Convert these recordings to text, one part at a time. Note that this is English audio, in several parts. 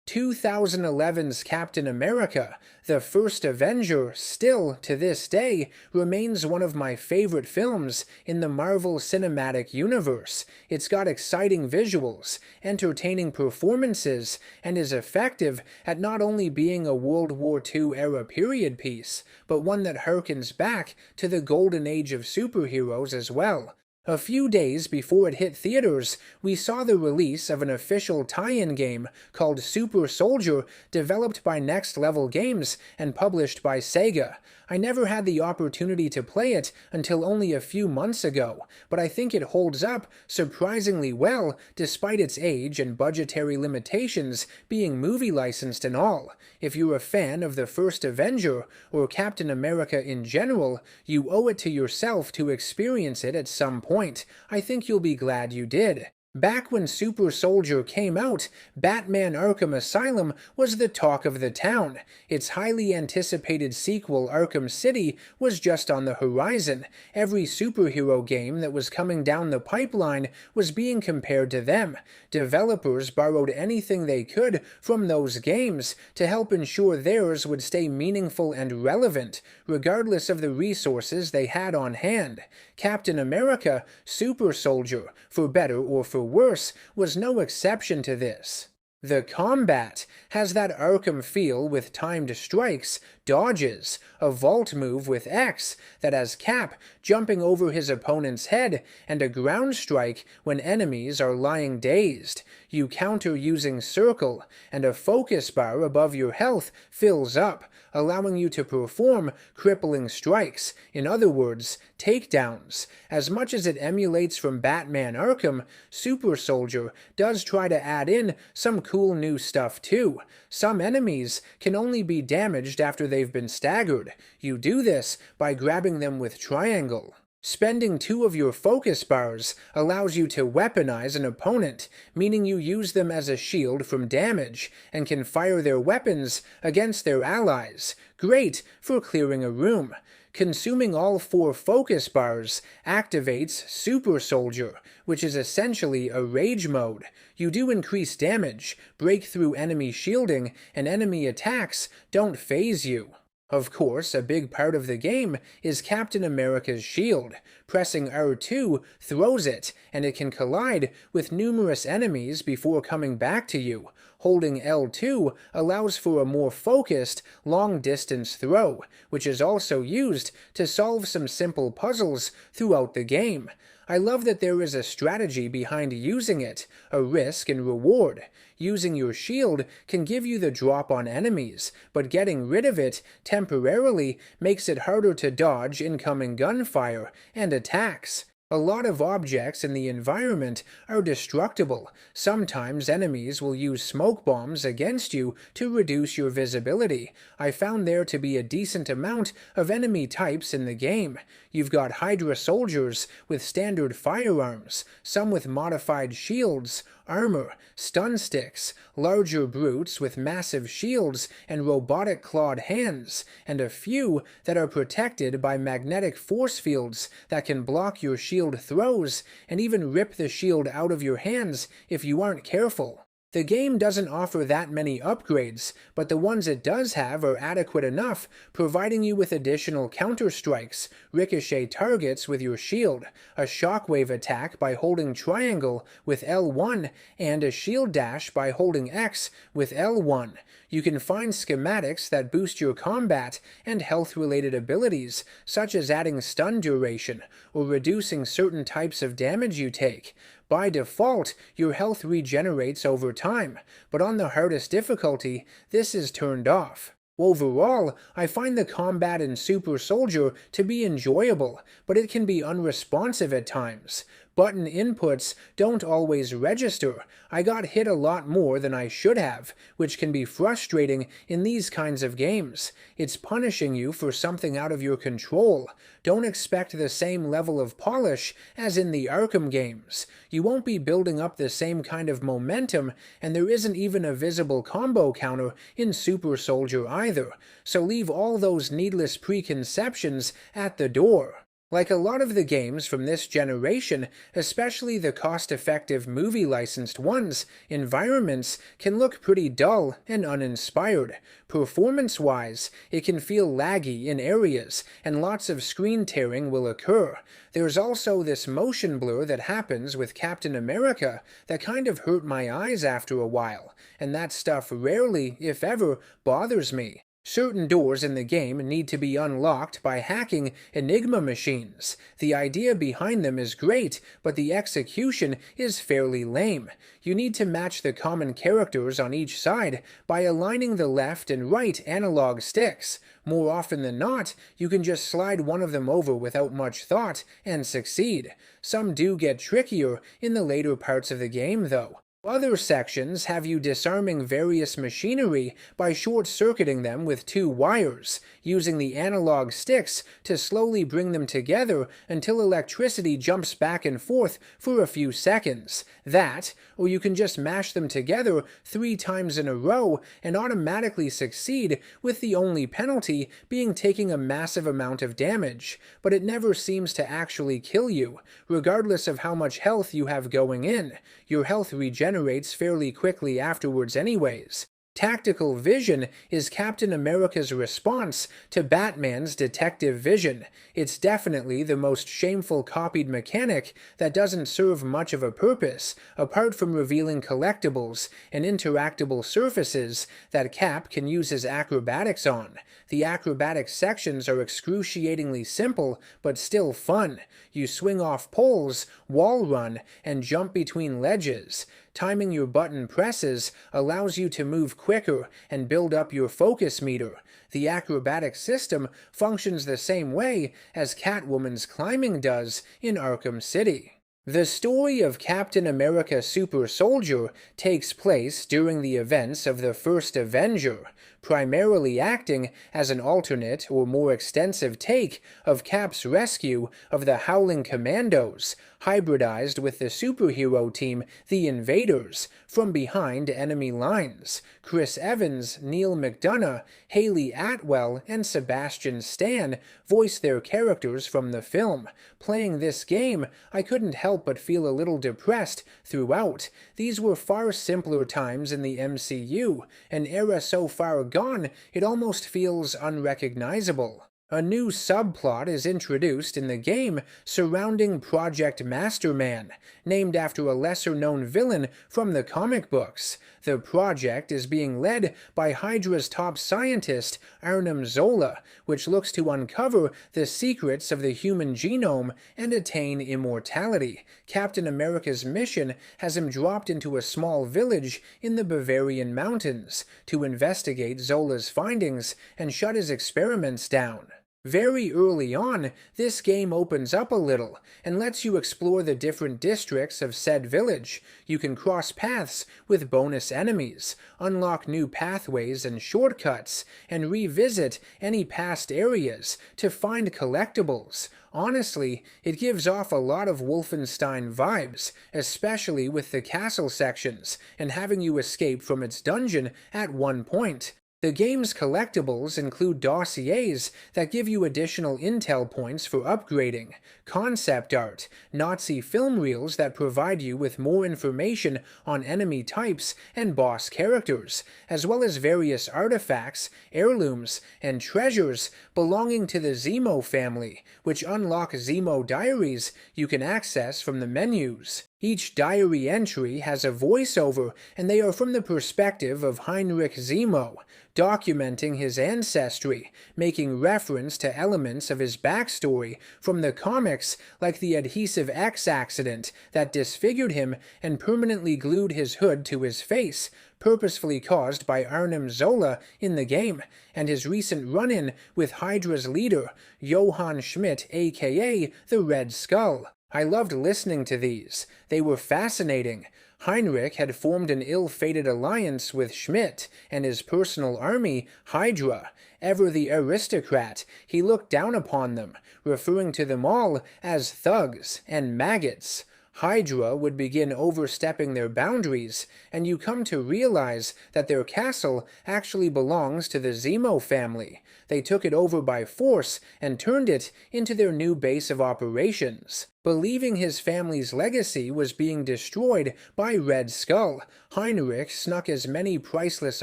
2011's Captain America, the first Avenger, still, to this day, remains one of my favorite films in the Marvel Cinematic Universe. It's got exciting visuals, entertaining performances, and is effective at not only being a World War II-era period piece, but one that harkens back to the golden age of superheroes as well. A few days before it hit theaters, we saw the release of an official tie-in game called Super Soldier, developed by Next Level Games and published by Sega. I never had the opportunity to play it until only a few months ago, but I think it holds up surprisingly well despite its age and budgetary limitations, being movie licensed and all. If you're a fan of the first Avenger, or Captain America in general, you owe it to yourself to experience it at some point. I think you'll be glad you did. Back when Super Soldier came out, Batman Arkham Asylum was the talk of the town. Its highly anticipated sequel, Arkham City, was just on the horizon. Every superhero game that was coming down the pipeline was being compared to them. Developers borrowed anything they could from those games to help ensure theirs would stay meaningful and relevant, regardless of the resources they had on hand. Captain America, Super Soldier, for better or for worse, was no exception to this. The combat has that Arkham feel with timed strikes, dodges, a vault move with X that has Cap jumping over his opponent's head, and a ground strike when enemies are lying dazed. You counter using circle, and a focus bar above your health fills up, allowing you to perform crippling strikes, in other words, takedowns. As much as it emulates from Batman Arkham, Super Soldier does try to add in some cool new stuff too. Some enemies can only be damaged after they've been staggered. You do this by grabbing them with triangle. Spending 2 of your focus bars allows you to weaponize an opponent, meaning you use them as a shield from damage, and can fire their weapons against their allies. Great for clearing a room. Consuming all 4 focus bars activates Super Soldier, which is essentially a rage mode. You do increase damage, break through enemy shielding, and enemy attacks don't phase you. Of course, a big part of the game is Captain America's shield. Pressing R2 throws it, and it can collide with numerous enemies before coming back to you. Holding L2 allows for a more focused, long-distance throw, which is also used to solve some simple puzzles throughout the game. I love that there is a strategy behind using it, a risk and reward. Using your shield can give you the drop on enemies, but getting rid of it temporarily makes it harder to dodge incoming gunfire and attacks. A lot of objects in the environment are destructible. Sometimes enemies will use smoke bombs against you to reduce your visibility. I found there to be a decent amount of enemy types in the game. You've got Hydra soldiers with standard firearms, some with modified shields, armor, stun sticks, larger brutes with massive shields and robotic clawed hands, and a few that are protected by magnetic force fields that can block your shield throws and even rip the shield out of your hands if you aren't careful. The game doesn't offer that many upgrades, but the ones it does have are adequate enough, providing you with additional counter-strikes, ricochet targets with your shield, a shockwave attack by holding triangle with L1, and a shield dash by holding X with L1. You can find schematics that boost your combat and health-related abilities, such as adding stun duration or reducing certain types of damage you take. By default, your health regenerates over time, but on the hardest difficulty, this is turned off. Overall, I find the combat in Super Soldier to be enjoyable, but it can be unresponsive at times. Button inputs don't always register. I got hit a lot more than I should have, which can be frustrating in these kinds of games. It's punishing you for something out of your control. Don't expect the same level of polish as in the Arkham games. You won't be building up the same kind of momentum, and there isn't even a visible combo counter in Super Soldier either, so leave all those needless preconceptions at the door. Like a lot of the games from this generation, especially the cost-effective movie-licensed ones, environments can look pretty dull and uninspired. Performance-wise, it can feel laggy in areas, and lots of screen tearing will occur. There's also this motion blur that happens with Captain America that kind of hurt my eyes after a while, and that stuff rarely, if ever, bothers me. Certain doors in the game need to be unlocked by hacking Enigma machines. The idea behind them is great, but the execution is fairly lame. You need to match the common characters on each side by aligning the left and right analog sticks. More often than not, you can just slide one of them over without much thought and succeed. Some do get trickier in the later parts of the game, though. Other sections have you disarming various machinery by short-circuiting them with 2 wires, using the analog sticks to slowly bring them together until electricity jumps back and forth for a few seconds. That, or you can just mash them together 3 times in a row and automatically succeed, with the only penalty being taking a massive amount of damage, but it never seems to actually kill you, regardless of how much health you have going in. Your health regenerates fairly quickly afterwards anyways. Tactical vision is Captain America's response to Batman's detective vision. It's definitely the most shameful copied mechanic that doesn't serve much of a purpose, apart from revealing collectibles and interactable surfaces that Cap can use his acrobatics on. The acrobatic sections are excruciatingly simple, but still fun. You swing off poles, wall run, and jump between ledges. Timing your button presses allows you to move quicker and build up your focus meter. The acrobatic system functions the same way as Catwoman's climbing does in Arkham City. The story of Captain America Super Soldier takes place during the events of the first Avenger, primarily acting as an alternate or more extensive take of Cap's rescue of the Howling Commandos, hybridized with the superhero team The Invaders, from behind enemy lines. Chris Evans, Neil McDonough, Haley Atwell, and Sebastian Stan voice their characters from the film. Playing this game, I couldn't help but feel a little depressed throughout. These were far simpler times in the MCU, an era so far gone it almost feels unrecognizable. A new subplot is introduced in the game surrounding Project Masterman, named after a lesser-known villain from the comic books. The project is being led by Hydra's top scientist, Arnim Zola, which looks to uncover the secrets of the human genome and attain immortality. Captain America's mission has him dropped into a small village in the Bavarian mountains to investigate Zola's findings and shut his experiments down. Very early on, this game opens up a little and lets you explore the different districts of said village. You can cross paths with bonus enemies, unlock new pathways and shortcuts, and revisit any past areas to find collectibles. Honestly, it gives off a lot of Wolfenstein vibes, especially with the castle sections and having you escape from its dungeon at one point. The game's collectibles include dossiers that give you additional intel points for upgrading, concept art, Nazi film reels that provide you with more information on enemy types and boss characters, as well as various artifacts, heirlooms, and treasures belonging to the Zemo family, which unlock Zemo diaries you can access from the menus. Each diary entry has a voiceover, and they are from the perspective of Heinrich Zemo, documenting his ancestry, making reference to elements of his backstory from the comics, like the Adhesive X accident that disfigured him and permanently glued his hood to his face, purposefully caused by Arnim Zola in the game, and his recent run-in with Hydra's leader, Johann Schmidt aka the Red Skull. I loved listening to these. They were fascinating. Heinrich had formed an ill-fated alliance with Schmidt and his personal army, Hydra. Ever the aristocrat, he looked down upon them, referring to them all as thugs and maggots. Hydra would begin overstepping their boundaries, and you come to realize that their castle actually belongs to the Zemo family. They took it over by force and turned it into their new base of operations. Believing his family's legacy was being destroyed by Red Skull, Heinrich snuck as many priceless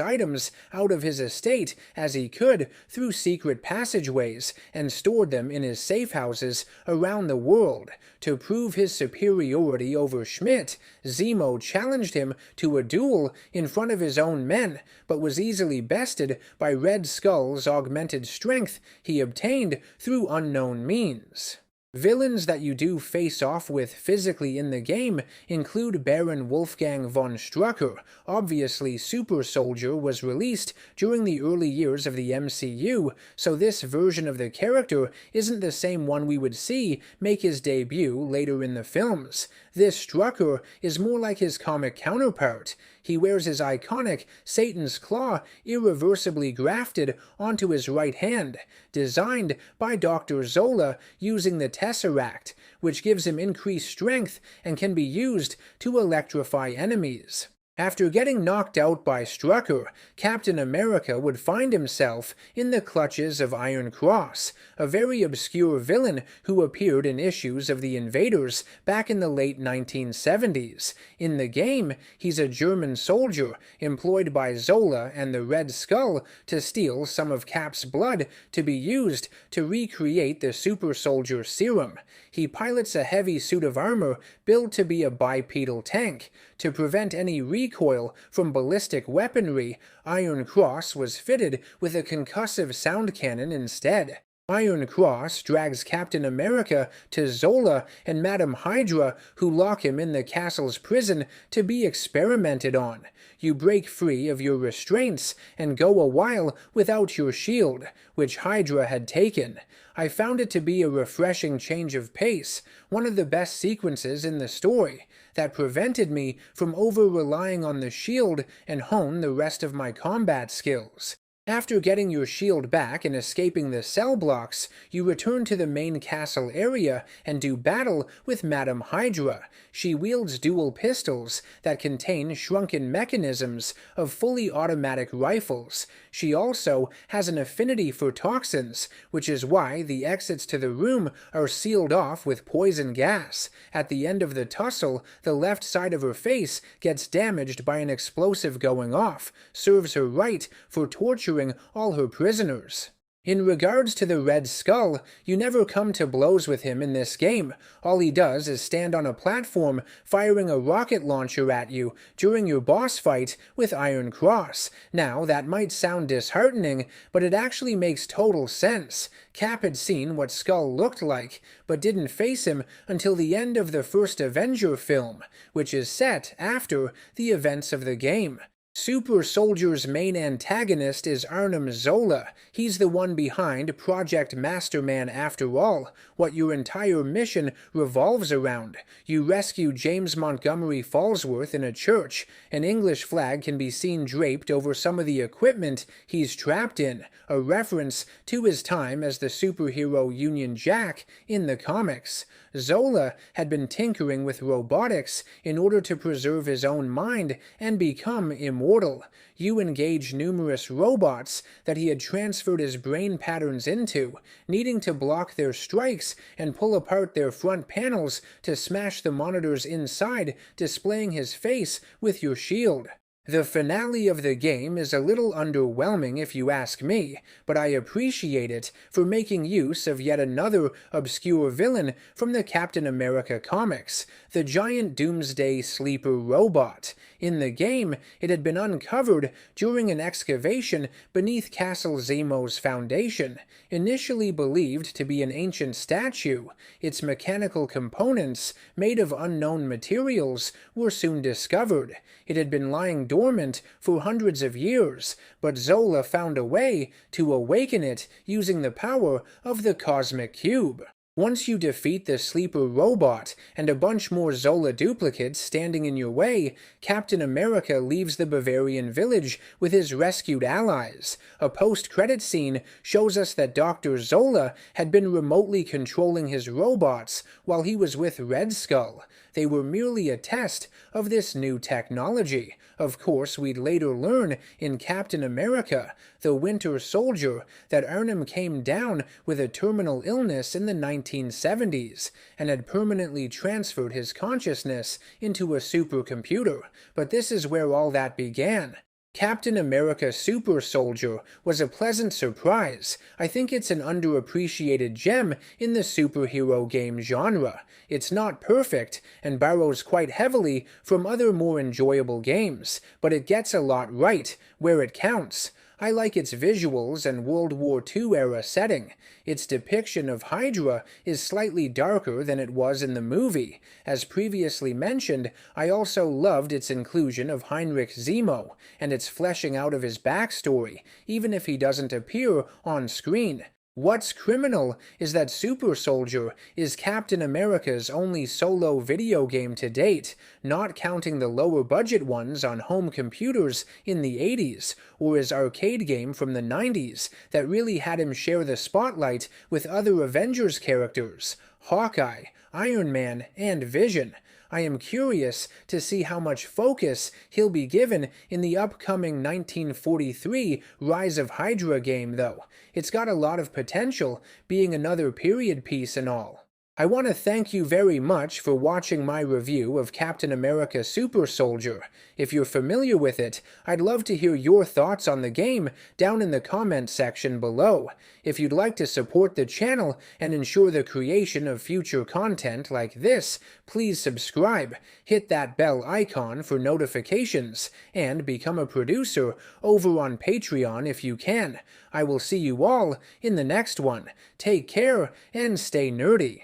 items out of his estate as he could through secret passageways and stored them in his safe houses around the world. To prove his superiority over Schmidt, Zemo challenged him to a duel in front of his own men, but was easily bested by Red Skull's augmented strength he obtained through unknown means. Villains that you do face off with physically in the game include Baron Wolfgang von Strucker. Obviously, Super Soldier was released during the early years of the MCU, so this version of the character isn't the same one we would see make his debut later in the films. This Strucker is more like his comic counterpart. He wears his iconic Satan's Claw irreversibly grafted onto his right hand, designed by Dr. Zola using the Tesseract, which gives him increased strength and can be used to electrify enemies. After getting knocked out by Strucker, Captain America would find himself in the clutches of Iron Cross, a very obscure villain who appeared in issues of The Invaders back in the late 1970s. In the game, he's a German soldier employed by Zola and the Red Skull to steal some of Cap's blood to be used to recreate the Super Soldier Serum. He pilots a heavy suit of armor built to be a bipedal tank. To prevent any recoil from ballistic weaponry, Iron Cross was fitted with a concussive sound cannon instead. Iron Cross drags Captain America to Zola and Madame Hydra, who lock him in the castle's prison to be experimented on. You break free of your restraints and go a while without your shield, which Hydra had taken. I found it to be a refreshing change of pace, one of the best sequences in the story, that prevented me from over-relying on the shield and hone the rest of my combat skills. After getting your shield back and escaping the cell blocks, you return to the main castle area and do battle with Madame Hydra. She wields dual pistols that contain shrunken mechanisms of fully automatic rifles. She also has an affinity for toxins, which is why the exits to the room are sealed off with poison gas. At the end of the tussle, the left side of her face gets damaged by an explosive going off, serves her right for torturing all her prisoners. In regards to the Red Skull, you never come to blows with him in this game. All he does is stand on a platform firing a rocket launcher at you during your boss fight with Iron Cross. Now, that might sound disheartening, but it actually makes total sense. Cap had seen what Skull looked like, but didn't face him until the end of the first Avenger film, which is set after the events of the game. Super Soldier's main antagonist is Arnim Zola. He's the one behind Project Masterman after all, what your entire mission revolves around. You rescue James Montgomery Falsworth in a church. An English flag can be seen draped over some of the equipment he's trapped in, a reference to his time as the superhero Union Jack in the comics. Zola had been tinkering with robotics in order to preserve his own mind and become immortal. You engage numerous robots that he had transferred his brain patterns into, needing to block their strikes and pull apart their front panels to smash the monitors inside, displaying his face with your shield. The finale of the game is a little underwhelming if you ask me, but I appreciate it for making use of yet another obscure villain from the Captain America comics, the giant Doomsday Sleeper robot. In the game, it had been uncovered during an excavation beneath Castle Zemo's foundation. Initially believed to be an ancient statue, its mechanical components, made of unknown materials, were soon discovered. It had been lying dormant for hundreds of years, but Zola found a way to awaken it using the power of the Cosmic Cube. Once you defeat the Sleeper robot and a bunch more Zola duplicates standing in your way, Captain America leaves the Bavarian village with his rescued allies. A post-credit scene shows us that Dr. Zola had been remotely controlling his robots while he was with Red Skull. they were merely a test of this new technology. Of course, we'd later learn in Captain America, the Winter Soldier, that Arnim came down with a terminal illness in the 1970s and had permanently transferred his consciousness into a supercomputer. But this is where all that began. Captain America Super Soldier was a pleasant surprise. I think it's an underappreciated gem in the superhero game genre. It's not perfect, and borrows quite heavily from other more enjoyable games, but it gets a lot right, where it counts. I like its visuals and World War II era setting. Its depiction of Hydra is slightly darker than it was in the movie. As previously mentioned, I also loved its inclusion of Heinrich Zemo, and its fleshing out of his backstory, even if he doesn't appear on screen. What's criminal is that Super Soldier is Captain America's only solo video game to date, not counting the lower budget ones on home computers in the 80s, or his arcade game from the 90s that really had him share the spotlight with other Avengers characters, Hawkeye, Iron Man, and Vision. I am curious to see how much focus he'll be given in the upcoming 1943 Rise of Hydra game, though. It's got a lot of potential, being another period piece and all. I want to thank you very much for watching my review of Captain America Super Soldier. If you're familiar with it, I'd love to hear your thoughts on the game down in the comment section below. If you'd like to support the channel and ensure the creation of future content like this, please subscribe, hit that bell icon for notifications, and become a producer over on Patreon if you can. I will see you all in the next one. Take care and stay nerdy.